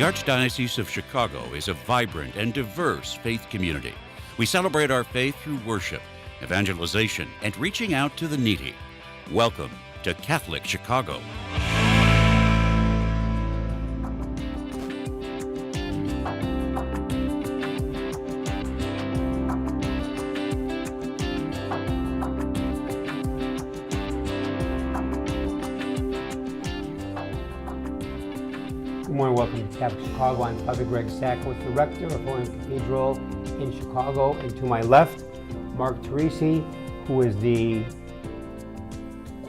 The Archdiocese of Chicago is a vibrant and diverse faith community. We celebrate our faith through worship, evangelization, and reaching out to the needy. Welcome to Catholic Chicago. Good morning, welcome to Catholic Chicago. I'm Father Greg Sackowitz, the rector of Holy Cathedral in Chicago. And to my left, Mark Teresi, who is the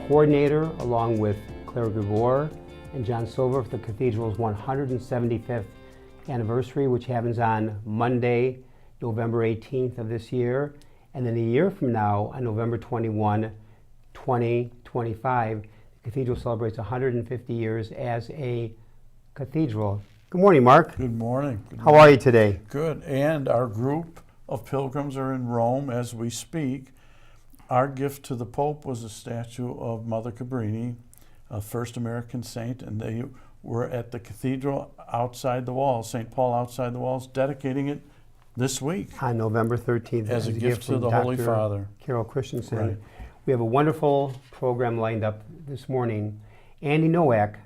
coordinator, along with Claire Gregor and John Silver, for the Cathedral's 175th anniversary, which happens on Monday, November 18th of this year. And then a year from now, on November 21, 2025, the Cathedral celebrates 150 years as a cathedral. Good morning, Mark. Good morning. How are you today? Good. And our group of pilgrims are in Rome as we speak. Our gift to the Pope was a statue of Mother Cabrini, a first American saint, and they were at the cathedral outside the walls, St. Paul outside the walls, dedicating it this week. On November 13th. As a gift to the Holy Father. Carol Christensen. Right. We have a wonderful program lined up this morning. Andy Nowak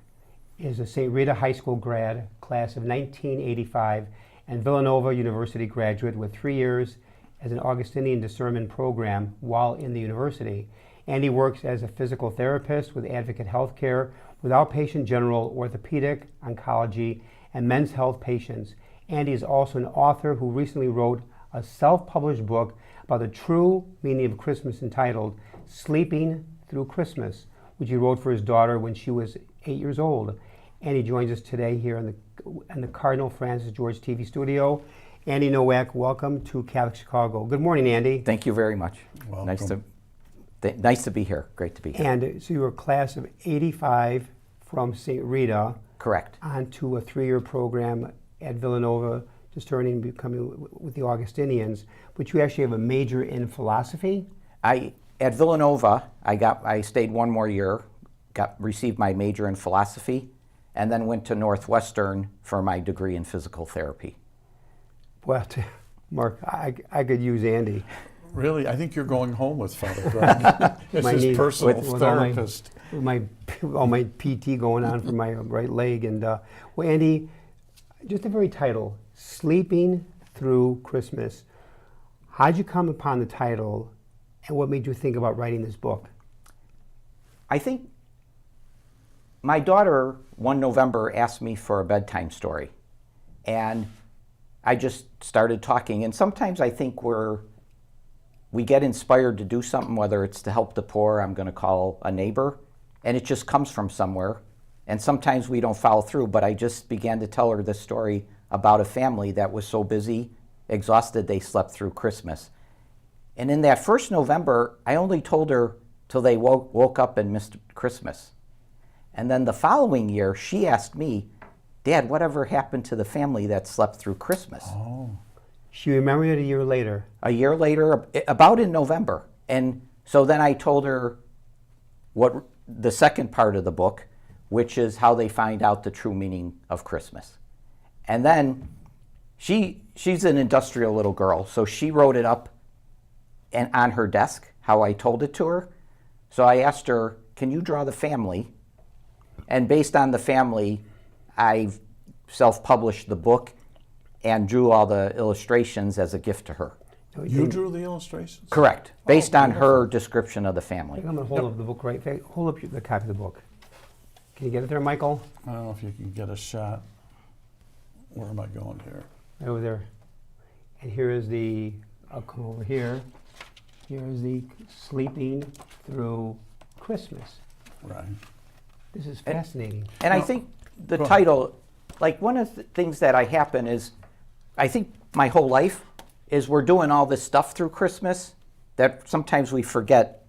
is a St. Rita High School grad, class of 1985, and Villanova University graduate with 3 years as an Augustinian discernment program while in the university. Andy works as a physical therapist with Advocate Healthcare with outpatient general, orthopedic, oncology, and men's health patients. Andy is also an author who recently wrote a self-published book about the true meaning of Christmas entitled Sleeping Through Christmas, which he wrote for his daughter when she was 8 years old. Andy joins us today here in the Cardinal Francis George TV studio. Andy Nowak, welcome to Catholic Chicago. Good morning, Andy. Thank you very much. Welcome. Nice to be here. Great to be here. And so you were a class of 85 from St. Rita. Correct. Onto a 3-year program at Villanova, just turning and becoming with the Augustinians. But you actually have a major in philosophy? At Villanova, I stayed 1 more year, received my major in philosophy, and then went to Northwestern for my degree in physical therapy. Well, Mark, I could use Andy. Really? I think you're going home with Father Greg. It's his personal therapist. All my PT going on for my right leg. And well, Andy, just the very title, Sleeping Through Christmas. How'd you come upon the title, and what made you think about writing this book? I think my daughter, one November, asked me for a bedtime story. And I just started talking. And sometimes I think we get inspired to do something, whether it's to help the poor, I'm going to call a neighbor, and it just comes from somewhere. And sometimes we don't follow through, but I just began to tell her this story about a family that was so busy, exhausted, they slept through Christmas. And in that first November, I only told her till they woke up and missed Christmas. And then the following year, she asked me, Dad, whatever happened to the family that slept through Christmas? Oh. She remembered it a year later. A year later, about in November. And so then I told her what the second part of the book, which is how they find out the true meaning of Christmas. And then she's an industrial little girl, so she wrote it up and on her desk, how I told it to her. So I asked her, can you draw the family? And based on the family, I self-published the book and drew all the illustrations as a gift to her. You drew the illustrations? Correct, based on her description of the family. I'm going to hold up the book right there. Hold up the copy of the book. Can you get it there, Michael? I don't know if you can get a shot. Where am I going here? Right over there. And here is I'll come over here. Here is the Sleeping Through Christmas. Right. This is fascinating. And I think the title, like one of the things that happen is, I think my whole life is we're doing all this stuff through Christmas that sometimes we forget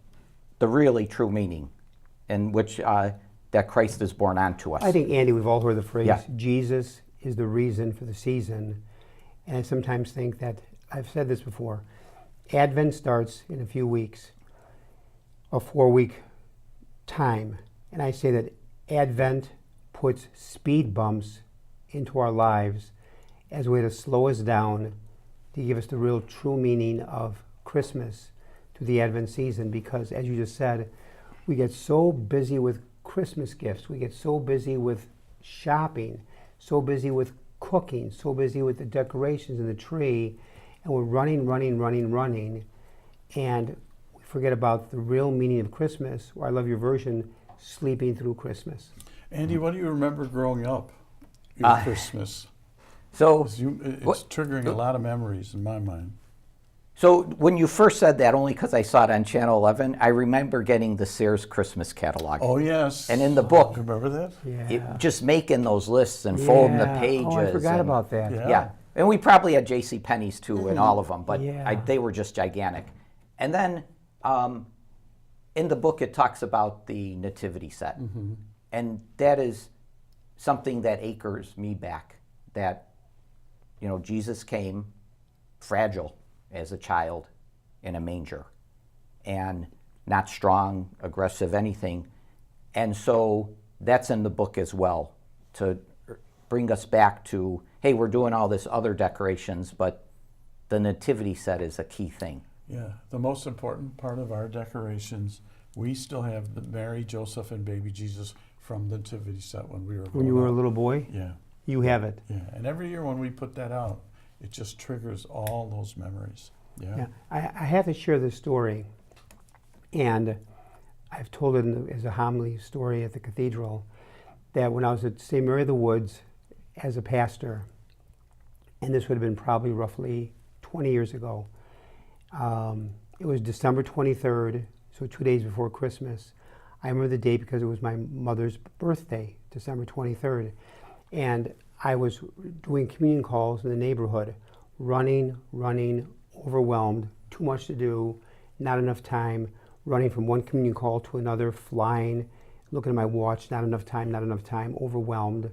the really true meaning in which that Christ is born onto us. I think, Andy, we've all heard the phrase, Yeah. Jesus is the reason for the season. And I sometimes think that, I've said this before, Advent starts in a few weeks, a 4-week time. And I say that Advent puts speed bumps into our lives as a way to slow us down, to give us the real true meaning of Christmas through the Advent season. Because as you just said, we get so busy with Christmas gifts, we get so busy with shopping, so busy with cooking, so busy with the decorations and the tree, and we're running, and we forget about the real meaning of Christmas, or I love your version, sleeping through Christmas. Andy, what do you remember growing up in Christmas? So It's triggering a lot of memories in my mind. So when you first said that, only because I saw it on Channel 11, I remember getting the Sears Christmas catalog. Oh, yes. And in the book, Remember that? just making those lists and folding the pages. Oh, I forgot and- about that. Yeah. And we probably had J.C. Penney's too in all of them, but Yeah. they were just gigantic. And then in the book, it talks about the nativity set. And that is something that anchors me back, that, Jesus came fragile as a child in a manger and not strong, aggressive, anything. And so that's in the book as well, to bring us back to, hey, we're doing all this other decorations, but the nativity set is a key thing. Yeah, the most important part of our decorations, we still have the Mary, Joseph, and baby Jesus from the nativity set when we were When you were a little boy, Yeah, you have it. yeah. And every year when we put that out, it just triggers all those memories. Yeah, I have to share this story, and I've told it as a homily story at the cathedral, that when I was at St. Mary of the Woods as a pastor, and this would have been probably roughly 20 years ago, it was December 23rd, so 2 days before Christmas. I remember the date because it was my mother's birthday, December 23rd, and I was doing communion calls in the neighborhood, running, overwhelmed, too much to do, not enough time, running from one communion call to another, flying, looking at my watch, not enough time, overwhelmed.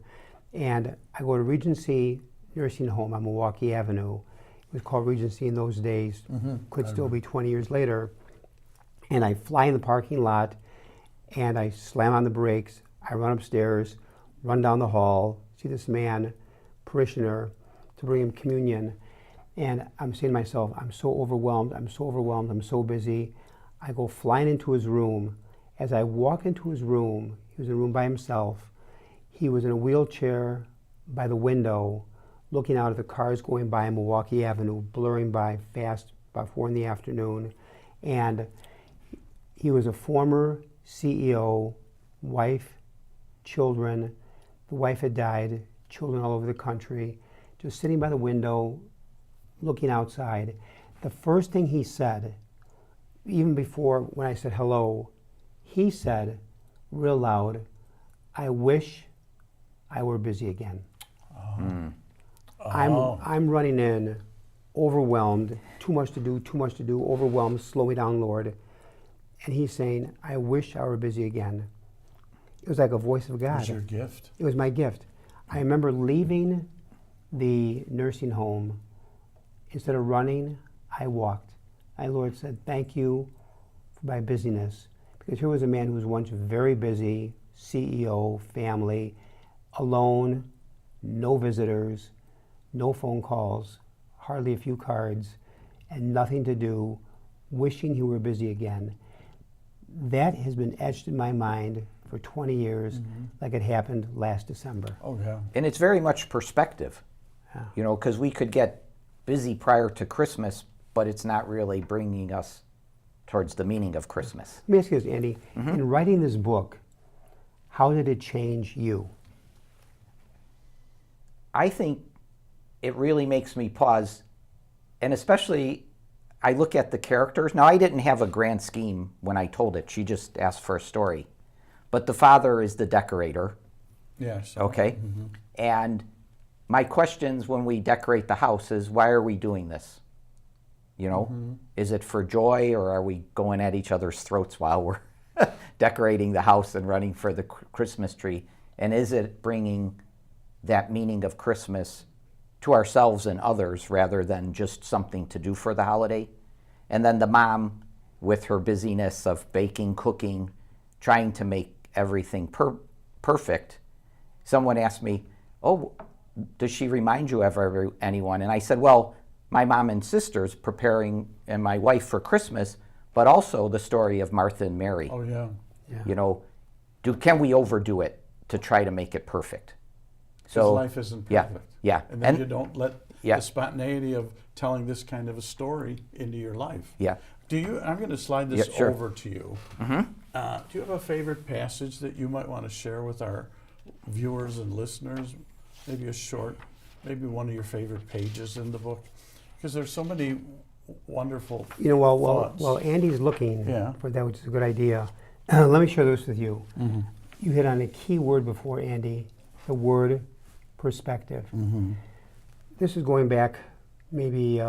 And I go to Regency Nursing Home on Milwaukee Avenue. It was called Regency in those days, could still be 20 years later. And I fly in the parking lot, and I slam on the brakes. I run upstairs, run down the hall, see this man, parishioner, to bring him communion. And I'm saying to myself, I'm so overwhelmed, I'm so busy. I go flying into his room. As I walk into his room, he was in a room by himself. He was in a wheelchair by the window, looking out at the cars going by on Milwaukee Avenue, blurring by fast, about 4 in the afternoon. And he was a former CEO, wife, children. The wife had died, children all over the country, just sitting by the window, looking outside. The first thing he said, even before when I said hello, he said real loud, "I wish I were busy again." I'm running in, overwhelmed, too much to do, overwhelmed, slow me down, Lord. And he's saying, "I wish I were busy again." It was like a voice of God. It was your gift. It was my gift. I remember leaving the nursing home. Instead of running, I walked. My Lord said, "Thank you for my busyness." Because here was a man who was once very busy, CEO, family, alone, no visitors, no phone calls, hardly a few cards, and nothing to do, wishing he were busy again. That has been etched in my mind for 20 years, like it happened last December. Oh, yeah. And it's very much perspective, Yeah. because we could get busy prior to Christmas, but it's not really bringing us towards the meaning of Christmas. Let me ask you this, Andy. In writing this book, how did it change you? I think it really makes me pause, and especially I look at the characters. Now, I didn't have a grand scheme when I told it. She just asked for a story. But the father is the decorator, Yeah. So, okay? And my questions when we decorate the house is, why are we doing this? Is it for joy, or are we going at each other's throats while we're decorating the house and running for the Christmas tree? And is it bringing that meaning of Christmas to ourselves and others rather than just something to do for the holiday? And then the mom, with her busyness of baking, cooking, trying to make everything perfect. Someone asked me, "Oh, does she remind you of anyone? And I said, well, my mom and sisters preparing and my wife for Christmas, but also the story of Martha and Mary. Oh, yeah. You know, can we overdo it to try to make it perfect? So life isn't perfect. Yeah. And then you don't let Yeah. the spontaneity of telling this kind of a story into your life. Yeah. I'm going to slide this Yeah, sure. over to you. Mm-hmm. Do you have a favorite passage that you might want to share with our viewers and listeners? Maybe a short, maybe one of your favorite pages in the book? Because there's so many wonderful thoughts. While Andy's looking Yeah. for that, which is a good idea, let me share this with you. Mm-hmm. You hit on a key word before, Andy, the word perspective. Mm-hmm. This is going back maybe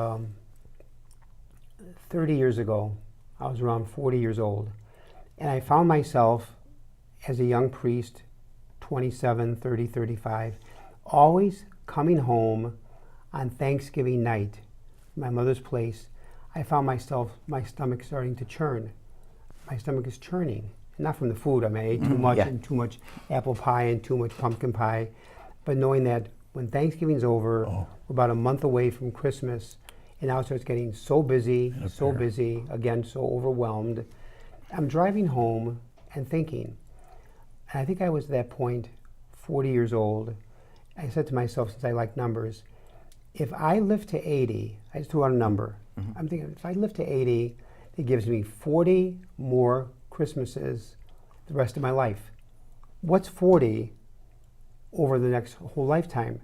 30 years ago. I was around 40 years old. And I found myself as a young priest, 27, 30, 35, always coming home on Thanksgiving night, my mother's place. I found my stomach starting to churn. My stomach is churning. Not from the food. I mean, I ate too much and too much apple pie and too much pumpkin pie. But knowing that when Thanksgiving's over, we're about a month away from Christmas, and now it starts getting so busy, again, so overwhelmed. I'm driving home and thinking, and I think I was at that point 40 years old. I said to myself, since I like numbers, if I live to 80, I just threw out a number. Mm-hmm. I'm thinking, if I live to 80, it gives me 40 more Christmases the rest of my life. What's 40 over the next whole lifetime?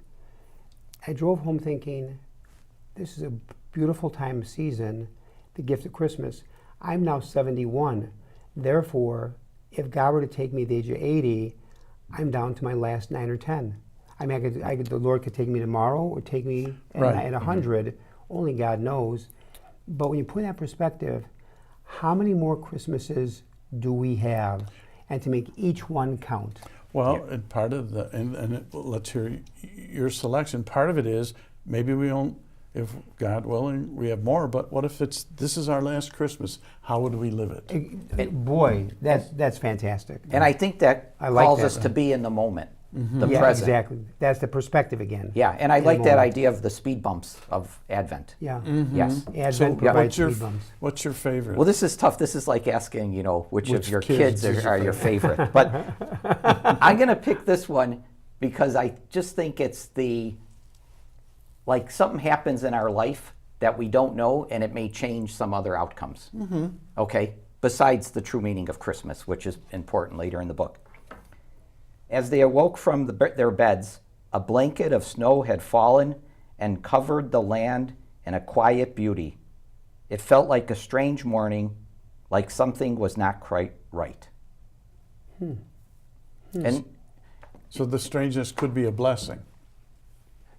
I drove home thinking, this is a beautiful time of season, the gift of Christmas. I'm now 71. Therefore, if God were to take me at the age of 80, I'm down to my last 9 or 10. I mean, the Lord could take me tomorrow or take me at 100. Only God knows. But when you put in that perspective, how many more Christmases do we have? And to make each one count. Well, and part of let's hear your selection. Part of it is maybe we don't, if God willing, we have more. But what if this is our last Christmas? How would we live it? Boy, that's fantastic. And I think that calls us to be in the moment, the present. Exactly. That's the perspective again. Yeah, and I like that idea of the speed bumps of Advent. Yeah. Mm-hmm. Yes. Advent provides speed bumps. What's your favorite? Well, this is tough. This is like asking, which of your kids are your favorite. But I'm going to pick this one because I just think it's like something happens in our life that we don't know, and it may change some other outcomes. Mm-hmm. Okay? Besides the true meaning of Christmas, which is important later in the book. As they awoke from their beds, a blanket of snow had fallen and covered the land in a quiet beauty. It felt like a strange morning, like something was not quite right. And so the strangeness could be a blessing.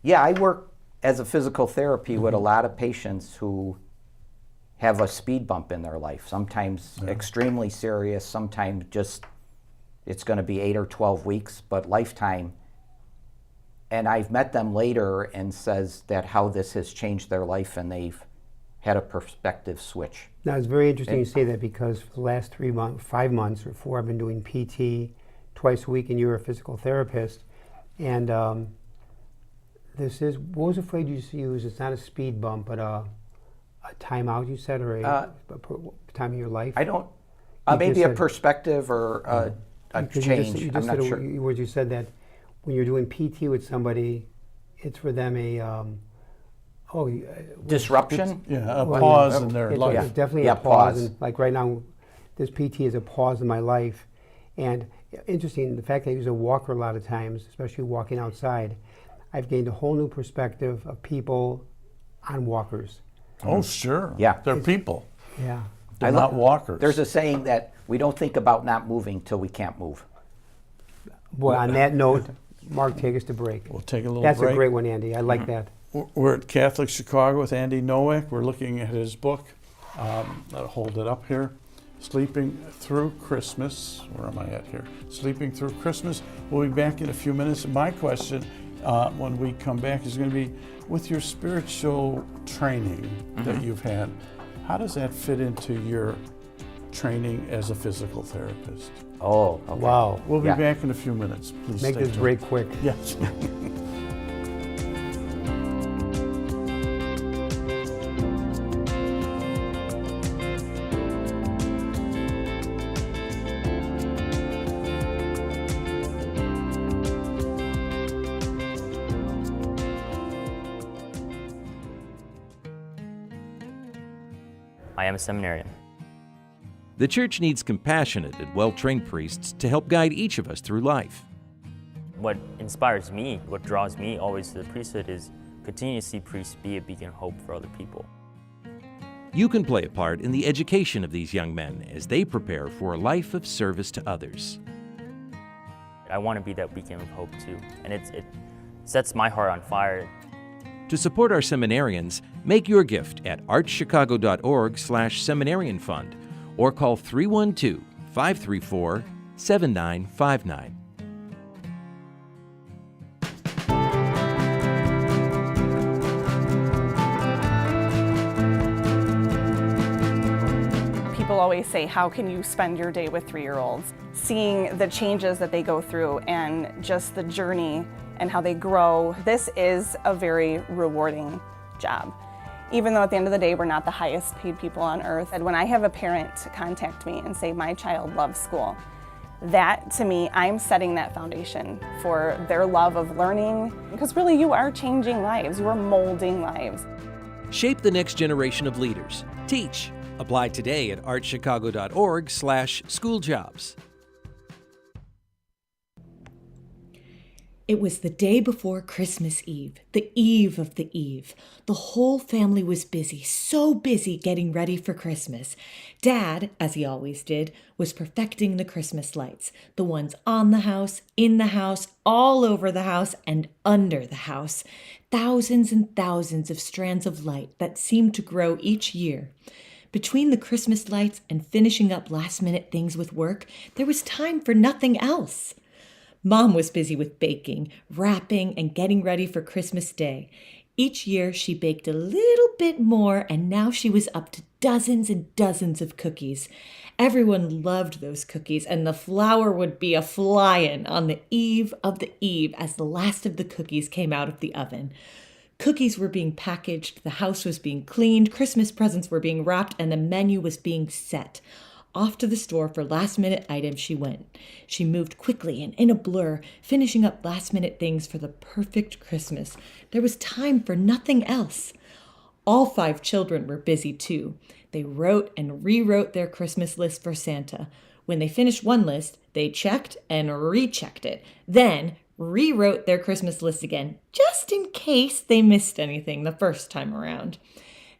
Yeah, I work as a physical therapy with a lot of patients who have a speed bump in their life, sometimes extremely serious, sometimes just it's going to be 8 or 12 weeks, but lifetime. And I've met them later and says that how this has changed their life and they've had a perspective switch. Now, it's very interesting you say that because for the last 5 months or 4, I've been doing PT twice a week, and you're a physical therapist. And this is, what was the phrase you used? It's not a speed bump, but a timeout, you said, or a time of your life? I don't, maybe a perspective or a change. I'm not sure. You said that when you're doing PT with somebody, it's for them a disruption. A pause in their life. It's definitely a pause. And like right now, this PT is a pause in my life. And interesting, the fact that I use a walker a lot of times, especially walking outside, I've gained a whole new perspective of people on walkers. Oh, sure. Yeah. They're people. Yeah. They're not walkers. There's a saying that we don't think about not moving till we can't move. Boy, on that note, Mark, take us to break. We'll take a little break. That's a great one, Andy. I like that. We're at Catholic Chicago with Andy Nowak. We're looking at his book. I'll hold it up here. Sleeping Through Christmas. Where am I at here? Sleeping Through Christmas. We'll be back in a few minutes. My question when we come back is going to be, with your spiritual training that you've had, how does that fit into your training as a physical therapist? Oh, okay. Wow. We'll be back in a few minutes. Please make this break quick. Yes. I am a seminarian. The church needs compassionate and well-trained priests to help guide each of us through life. What inspires me, what draws me always to the priesthood is continue to see priests be a beacon of hope for other people. You can play a part in the education of these young men as they prepare for a life of service to others. I want to be that beacon of hope too, and it sets my heart on fire. To support our seminarians, make your gift at archchicago.org/seminarian fund or call 312-534-7959. People always say, how can you spend your day with 3-year-olds? Seeing the changes that they go through and just the journey and how they grow, this is a very rewarding job. Even though at the end of the day, we're not the highest paid people on earth. And when I have a parent contact me and say, my child loves school, that to me, I'm setting that foundation for their love of learning. Because really, you are changing lives, you are molding lives. Shape the next generation of leaders. Teach. Apply today at archchicago.org/schooljobs. It was the day before Christmas Eve, the eve of the eve. The whole family was busy, so busy getting ready for Christmas. Dad, as he always did, was perfecting the Christmas lights, the ones on the house, in the house, all over the house, and under the house. Thousands and thousands of strands of light that seemed to grow each year. Between the Christmas lights and finishing up last-minute things with work, there was time for nothing else. Mom was busy with baking, wrapping, and getting ready for Christmas Day. Each year, she baked a little bit more, and now she was up to dozens and dozens of cookies. Everyone loved those cookies, and the flour would be a-flying on the eve of the eve as the last of the cookies came out of the oven. Cookies were being packaged, the house was being cleaned, Christmas presents were being wrapped, and the menu was being set. Off to the store for last-minute items she went. She moved quickly and in a blur, finishing up last-minute things for the perfect Christmas. There was time for nothing else. All 5 children were busy too. They wrote and rewrote their Christmas list for Santa. When they finished one list, they checked and rechecked it. Then rewrote their Christmas list again, just in case they missed anything the first time around.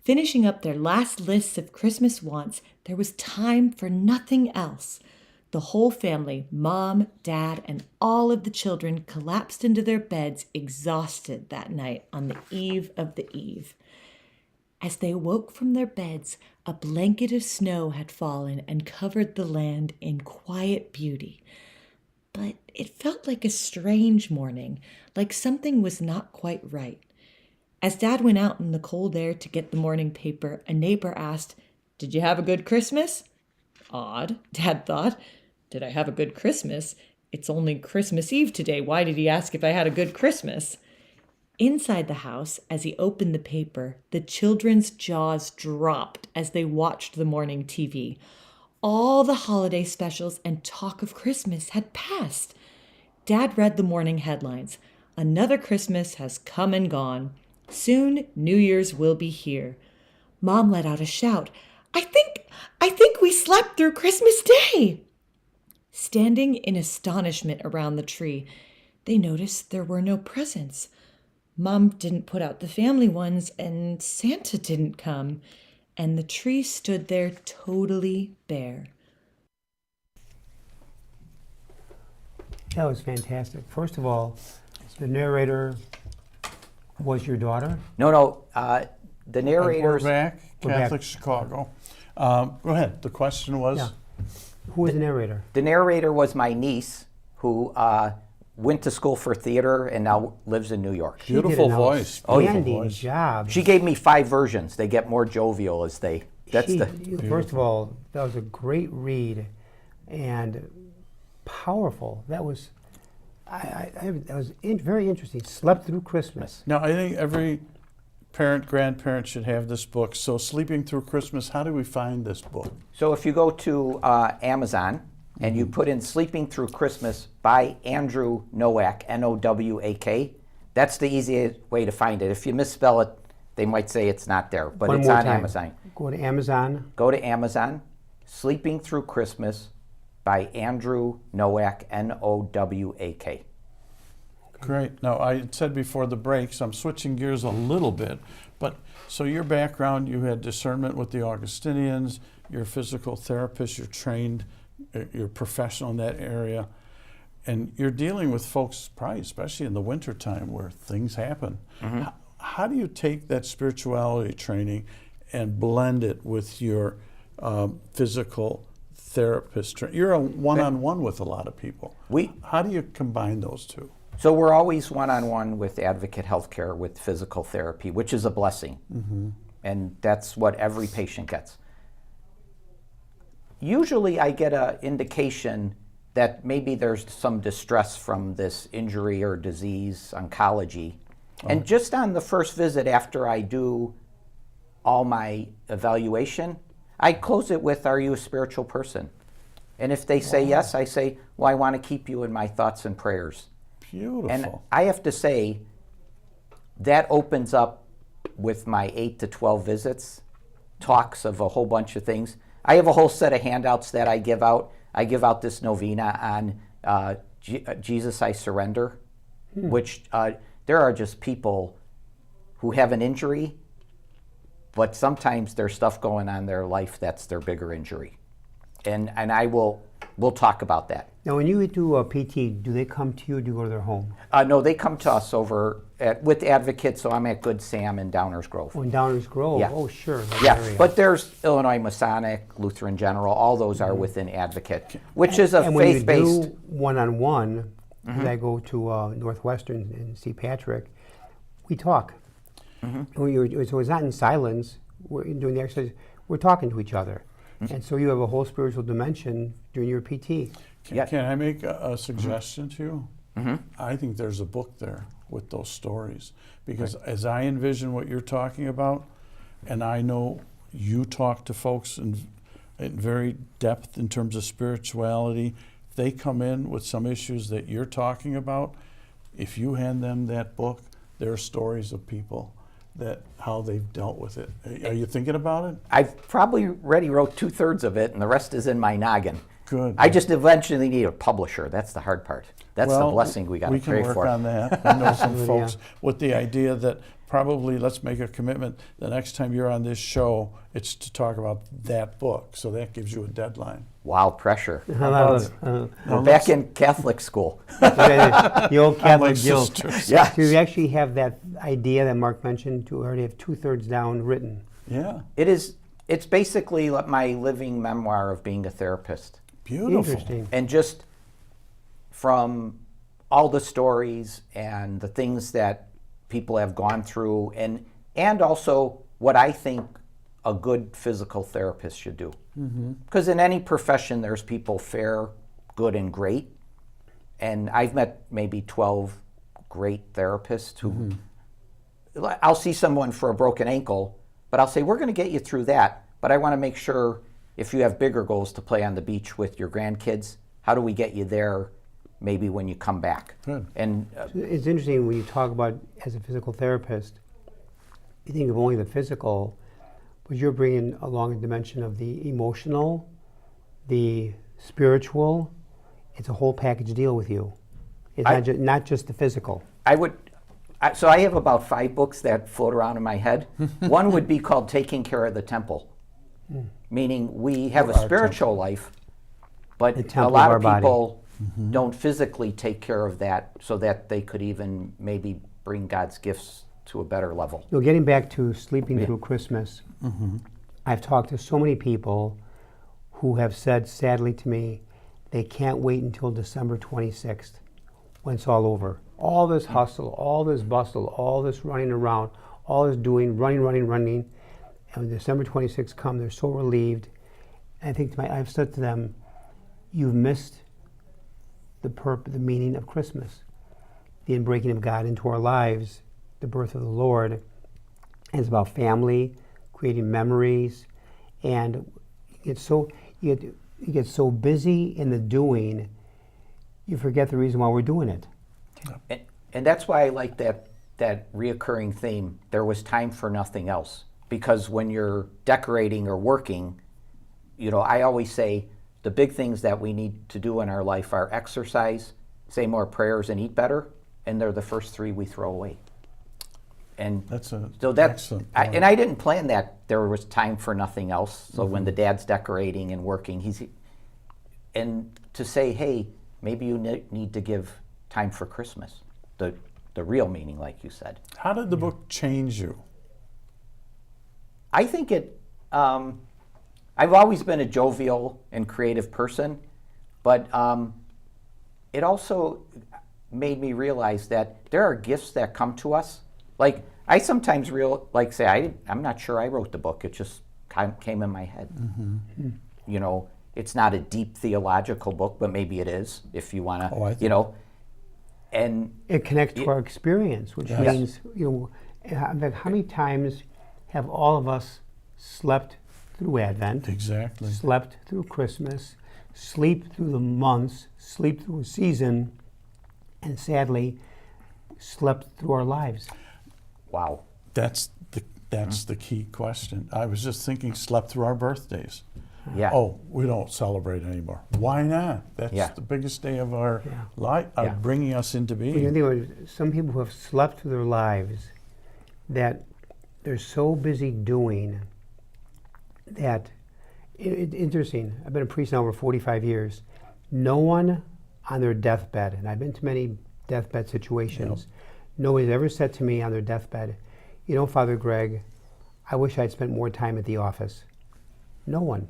Finishing up their last lists of Christmas wants, there was time for nothing else. The whole family, Mom, Dad, and all of the children collapsed into their beds exhausted that night on the eve of the eve. As they awoke from their beds, a blanket of snow had fallen and covered the land in quiet beauty. But it felt like a strange morning, like something was not quite right. As Dad went out in the cold air to get the morning paper, a neighbor asked, "Did you have a good Christmas?" Odd, Dad thought. Did I have a good Christmas? It's only Christmas Eve today. Why did he ask if I had a good Christmas? Inside the house, as he opened the paper, the children's jaws dropped as they watched the morning TV. All the holiday specials and talk of Christmas had passed. Dad read the morning headlines. Another Christmas has come and gone. Soon, New Year's will be here. Mom let out a shout. I think we slept through Christmas Day. Standing in astonishment around the tree, they noticed there were no presents. Mom didn't put out the family ones, and Santa didn't come, and the tree stood there totally bare. That was fantastic. First of all, the narrator was your daughter? No, the narrators... We're back, Catholic Chicago. Go ahead, the question was? Yeah. Who was the narrator? The narrator was my niece, who went to school for theater and now lives in New York. Beautiful voice. Outstanding job. She gave me 5 versions. They get more jovial as they... First of all, that was a great read and powerful. That was very interesting. Slept through Christmas. Now, I think every parent, grandparent should have this book. So, Sleeping Through Christmas, how do we find this book? So if you go to Amazon and you put in Sleeping Through Christmas by Andrew Nowak, Nowak, that's the easiest way to find it. If you misspell it, They might say it's not there, but One it's more on time. Amazon. Go to Amazon. Go to Amazon, Sleeping Through Christmas by Andrew Nowak, Nowak. Great. Now, I said before the break, so I'm switching gears a little bit, but so your background, you had discernment with the Augustinians, you're a physical therapist, you're trained, you're professional in that area, and you're dealing with folks, probably especially in the wintertime where things happen. How do you take that spirituality training and blend it with your physical therapist? You're a one-on-one with a lot of people. How do you combine those two? So we're always one-on-one with Advocate Healthcare with physical therapy, which is a blessing. And that's what every patient gets. Usually I get an indication that maybe there's some distress from this injury or disease, oncology. And just on the first visit after I do all my evaluation, I close it with, are you a spiritual person? And if they say yes, I say, well, I want to keep you in my thoughts and prayers. Beautiful. And I have to say, that opens up with my 8 to 12 visits, talks of a whole bunch of things. I have a whole set of handouts that I give out. I give out this novena on Jesus, I Surrender, which there are just people who have an injury, but sometimes there's stuff going on in their life that's their bigger injury. And we'll talk about that. Now, when you do a PT, do they come to you or do you go to their home? No, they come to us over with Advocates, so I'm at Good Sam in Downers Grove. Oh, in Downers Grove? Yeah. Oh, sure. that Yeah, area. but there's Illinois Masonic, Lutheran General, all those are within Advocate, which is a and when faith-based. you do one-on-one, as I go to Northwestern and see Patrick, we talk. So it's not in silence. We're doing the exercise. We're talking to each other. And so you have a whole spiritual dimension during your PT. Can I make a suggestion to you? I think there's a book there with those stories. Because as I envision what you're talking about, and I know you talk to folks in very depth in terms of spirituality, they come in with some issues that you're talking about. If you hand them that book, there are stories of people that how they've dealt with it. Are you thinking about it? I've probably already wrote 2/3 of it, and the rest is in my noggin. Good. I just eventually need a publisher. That's the hard part. That's the blessing we got to pray We can for. work on that. I know some folks with the idea that probably let's make a commitment the next time you're on this show, it's to talk about that book. So that gives you a deadline. Wow, pressure. Well, We're back in Catholic school. the old Catholic my guilt. sisters. Yeah. So you actually have that idea that Mark mentioned to already have 2/3 down written. Yeah. It's basically my living memoir of being a therapist. Beautiful. Interesting. And just from all the stories and the things that people have gone through, and also what I think a good physical therapist should do. Because in any profession, there's people fair, good, and great. And I've met maybe 12 great therapists who, I'll see someone for a broken ankle, but I'll say, we're going to get you through that, but I want to make sure if you have bigger goals to play on the beach with your grandkids, how do we get you there maybe when you come back? Good. And It's interesting when you talk about as a physical therapist, you think of only the physical, but you're bringing along a dimension of the emotional, the spiritual. It's a whole package deal with you. It's not just the physical. So I have about 5 books that float around in my head. One would be called Taking Care of the Temple, meaning we have a spiritual life, but a lot of people don't physically take care of that so that they could even maybe bring God's gifts to a better level. So getting back to sleeping through Christmas, I've talked to so many people who have said sadly to me, they can't wait until December 26th when it's all over. All this hustle, all this bustle, all this running around, all this doing, running. And when December 26th comes, they're so relieved. And I think I've said to them, you've missed the meaning of Christmas, the inbreaking of God into our lives, the birth of the Lord. And it's about family, creating memories, and you get so busy in the doing, you forget the reason why we're doing it. And that's why I like that that reoccurring theme, there was time for nothing else. Because when you're decorating or working, you know, I always say the big things that we need to do in our life are exercise, say more prayers, and eat better, and they're the first three we throw away. And That's an so that's, excellent and point. I didn't plan that there was time for nothing else. So when the dad's decorating and working, and to say, hey, maybe you need to give time for Christmas, the real meaning, like you said. How did the book change you? I think I've always been a jovial and creative person, but it also made me realize that there are gifts that come to us. Like, I sometimes say, I'm not sure I wrote the book. It just came in my head. You know, it's not a deep theological book, but maybe it is, if you want to, you know. And it connects to our experience, which means, you know, how many times have all of us slept through Advent? Exactly. Slept through Christmas, sleep through the months, sleep through a season, and sadly, slept through our lives. Wow. That's the key question. I was just thinking, slept through our birthdays. Yeah. Oh, we don't celebrate anymore. Why not? That's the biggest day of our life, bringing us into being. You know, some people who have slept through their lives that they're so busy doing that it's interesting. I've been a priest now over 45 years. No one on their deathbed, and I've been to many deathbed situations, nobody's ever said to me on their deathbed, you know, Father Greg, I wish I'd spent more time at the office. No one.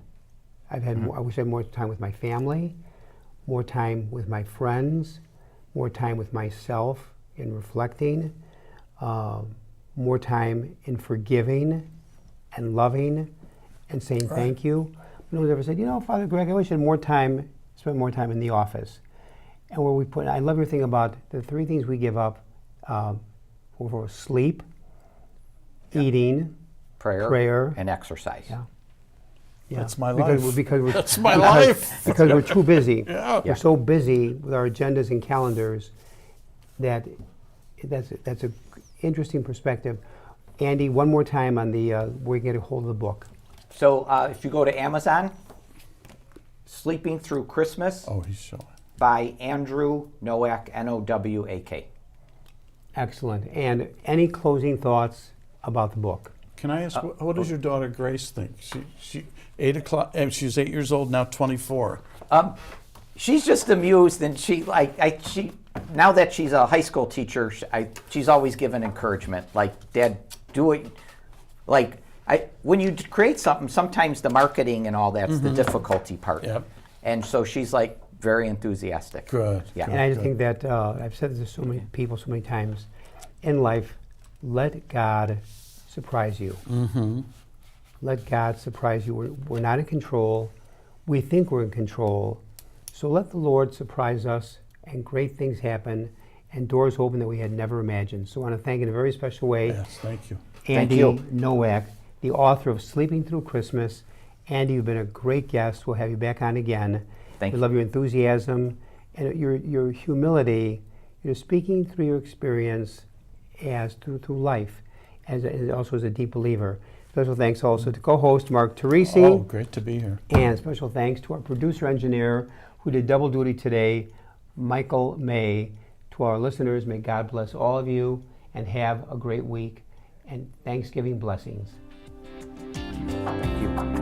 I wish I had more time with my family, more time with my friends, more time with myself in reflecting, more time in forgiving and loving and saying thank you. No one's ever said, you know, Father Greg, I wish I had spent more time in the office. And where we put, I love your thing about the three things we give up for sleep, eating, prayer, and exercise. Yeah, that's my life. Because that's my life. Because we're too busy. We're so busy with our agendas and calendars that that's an interesting perspective. Andy, one more time on the where you get a hold of the book. So if you go to Amazon, Sleeping Through Christmas. Oh, he's showing. By Andrew Nowak, Nowak. Excellent. And any closing thoughts about the book? Can I ask, what does your daughter Grace think? She 8 o'clock, and she's 8 years old now, 24. She's just amused, and now that she's a high school teacher, she's always given encouragement. Like, Dad, do it. Like, when you create something, sometimes the marketing and all that's the difficulty part. Yep. And so she's like very enthusiastic. Good. Yeah. And I just think that I've said this to so many people so many times in life. Let God surprise you. Let God surprise you. We're not in control. We think we're in control. So let the Lord surprise us, and great things happen, and doors open that we had never imagined. So I want to thank in a very special way. Yes, thank you. Andy Nowak, the author of Sleeping Through Christmas. Andy, you've been a great guest. We'll have you back on again. Thank you. We love your enthusiasm and your humility. You're speaking through your experience as through life, as also as a deep believer. Special thanks also to co-host Mark Teresi. Oh, great to be here. And special thanks to our producer engineer who did double duty today, Michael May. To our listeners, may God bless all of you and have a great week and Thanksgiving blessings. Thank you.